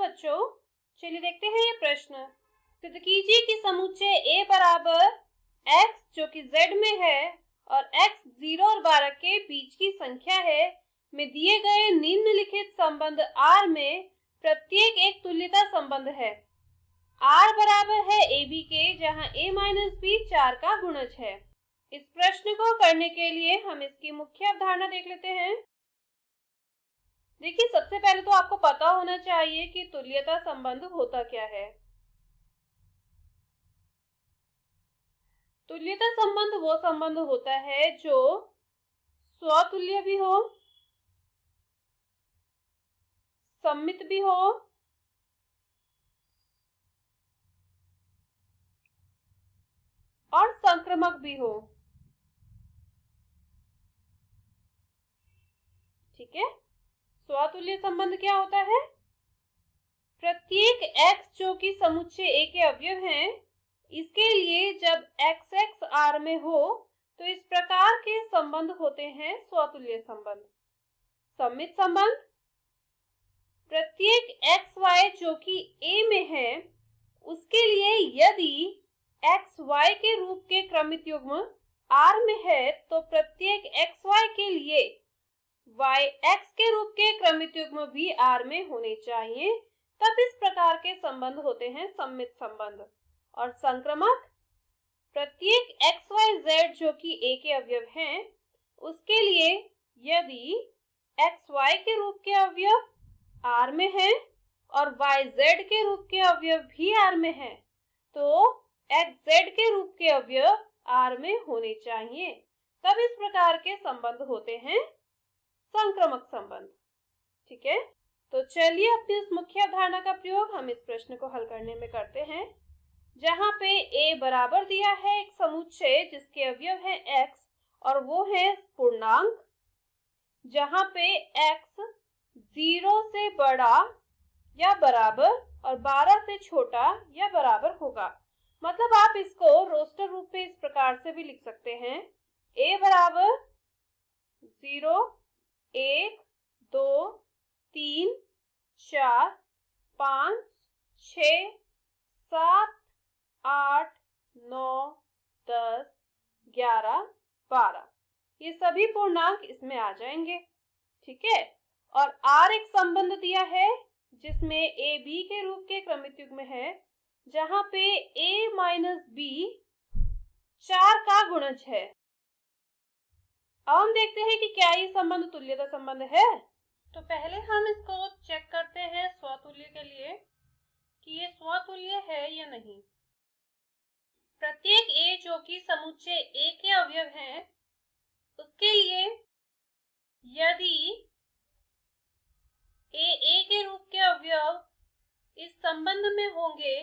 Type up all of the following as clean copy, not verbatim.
बच्चों, चलिए देखते हैं ये प्रश्न। सिद्ध कीजिए कि समुच्चय A बराबर x जो कि z में है और x 0 और 12 के बीच की संख्या है में दिए गए निम्नलिखित संबंध R में प्रत्येक एक तुल्यता संबंध है। R बराबर है AB के, जहां A माइनस B 4 का गुणज है। इस प्रश्न को करने के लिए हम इसकी मुख्य अवधारणा देख लेते हैं। देखिए, सबसे पहले तो आपको पता होना चाहिए कि तुल्यता संबंध होता क्या है। तुल्यता संबंध वो संबंध होता है जो स्वतुल्य भी हो, सममित भी हो और संक्रमक भी हो। ठीक है, स्वतुल्य संबंध क्या होता है? प्रत्येक x जो कि समुच्चय A के अवयव हैं, इसके लिए जब x R में हो तो इस प्रकार के संबंध होते हैं स्वतुल्य संबंध। सममित संबंध, प्रत्येक xy जो कि A में है उसके लिए यदि xy के रूप के क्रमित युग्म R में है तो प्रत्येक xy के लिए y x के रूप के क्रमित युग्म भी R में होने चाहिए, तब इस प्रकार के संबंध होते हैं सममित संबंध। और संक्रमक, प्रत्येक xyz जो कि A के अवयव हैं उसके लिए यदि xy के रूप के अवयव R में है और yz के रूप के अवयव भी R में है तो xz के रूप के अवयव R में होने चाहिए, तब इस प्रकार के संबंध होते हैं संक्रमक संबंध। ठीक है, तो चलिए अपनी इस मुख्य अवधारणा का प्रयोग हम इस प्रश्न को हल करने में करते हैं, जहां पे A बराबर दिया है एक समुच्चय जिसके अवयव है x और वो है पूर्णांक, जहां पे x 0 से बड़ा या बराबर और 12 से छोटा या बराबर होगा। मतलब आप इसको रोस्टर रूप में इस प्रकार से भी लिख सकते हैं, A बराबर 0, 1, 2, 3, 4, 5, 6, 7, 8, 9, 10, 11, 12, ये सभी पूर्णांक इसमें आ जाएंगे। ठीक है, और R एक संबंध दिया है जिसमें A B के रूप के क्रमित युग्म है, जहां पे A माइनस B 4 का गुणज है। अब हम देखते हैं कि क्या ये संबंध तुल्यता संबंध है। तो पहले हम इसको चेक करते हैं स्वतुल्य के लिए कि ये स्वतुल्य है या नहीं। प्रत्येक A जो कि समुच्चय A के अवयव हैं उसके लिए यदि A के रूप के अवयव इस संबंध में होंगे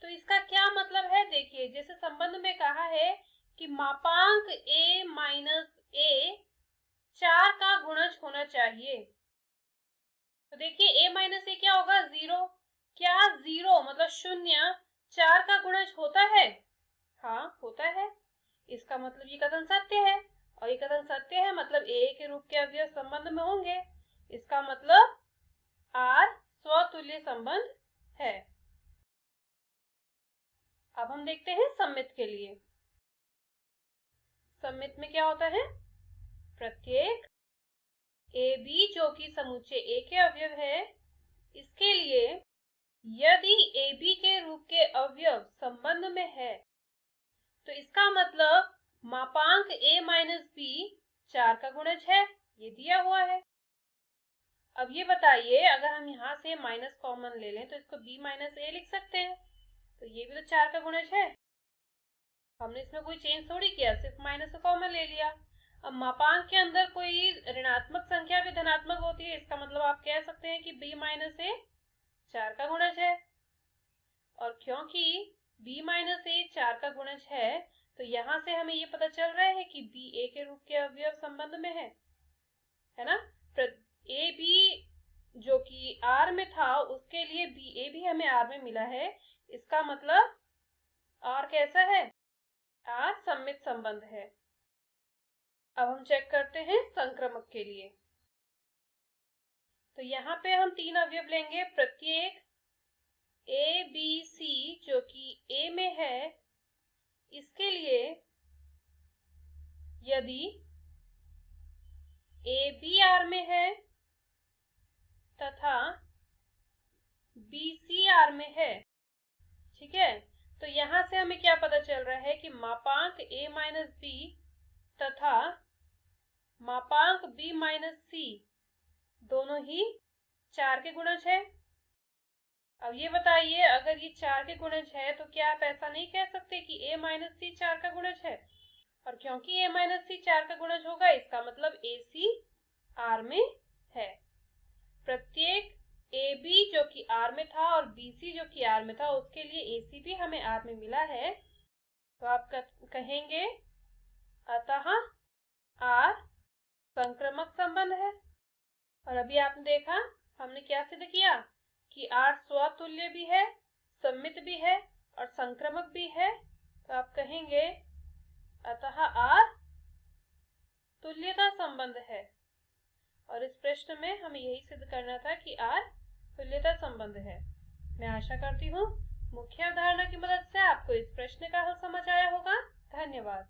तो इसका क्या मतलब है। देखिए, जैसे संबंध में कहा है कि मापांक A माइनस A 4 का गुणज होना चाहिए, तो देखिए A माइनस A क्या होगा, 0। क्या 0 मतलब 0 4 का गुणज होता है? हाँ, होता है। इसका मतलब ये कथन सत्य है, और ये कथन सत्य है मतलब A के रूप के अवयव संबंध में होंगे। इसका मतलब R स्वतुल्य संबंध है। अब हम देखते हैं सममित के लिए। सममित में क्या होता है? प्रत्येक AB जो कि समुच्चय A के अवयव है, इसके लिए यदि AB के रूप के अवयव संबंध में है तो इसका मतलब मापांक A माइनस B 4 का गुणज है, ये दिया हुआ है। अब ये बताइए, अगर हम यहाँ से माइनस कॉमन ले लें तो इसको B माइनस A लिख सकते हैं, तो ये भी तो 4 का गुणज है। हमने इसमें कोई चेंज थोड़ी किया, सिर्फ माइनस को कॉमन ले लिया। अब मापांक के अंदर कोई ऋणात्मक संख्या भी धनात्मक होती है, इसका मतलब आप कह सकते हैं कि B माइनस A 4 का गुणज है। और क्योंकि B माइनस A 4 का गुणज है तो यहाँ से हमें ये पता चल रहा है कि B A के रूप के अवयव संबंध में है ना। A B जो कि R में था उसके लिए B A भी हमें R में मिला है, इसका मतलब R कैसा है, R सममित संबंध है। अब हम चेक करते हैं संक्रमक के लिए। तो यहाँ पे हम 3 अवयव लेंगे, प्रत्येक ए बी सी जो कि ए में है, इसके लिए यदि ए बी आर में है तथा बी सी आर में है, ठीक है। तो यहाँ से हमें क्या पता चल रहा है कि मापांक a माइनस बी तथा मापांक b माइनस सी दोनों ही 4 के गुणज है। अब ये बताइए, अगर ये 4 के गुणज है तो क्या आप ऐसा नहीं कह सकते कि a माइनस सी 4 का गुणज है? और क्योंकि a माइनस सी 4 का गुणज होगा, इसका मतलब AC R में है। प्रत्येक AB जो कि R में था और BC जो कि R में था, उसके लिए AC भी हमें R में मिला है। तो आप कहेंगे अतः R संक्रमक संबंध है। और अभी आपने देखा हमने क्या सिद्ध किया कि R स्वतुल्य भी है, सममित भी है और संक्रमक भी है। तो आप कहेंगे अतः R तुल्यता संबंध है। और इस प्रश्न में हमें यही सिद्ध करना था कि R तुल्यता संबंध है। मैं आशा करती हूँ मुख्य अवधारणा की मदद से आपको इस प्रश्न का हल समझ आया होगा। धन्यवाद।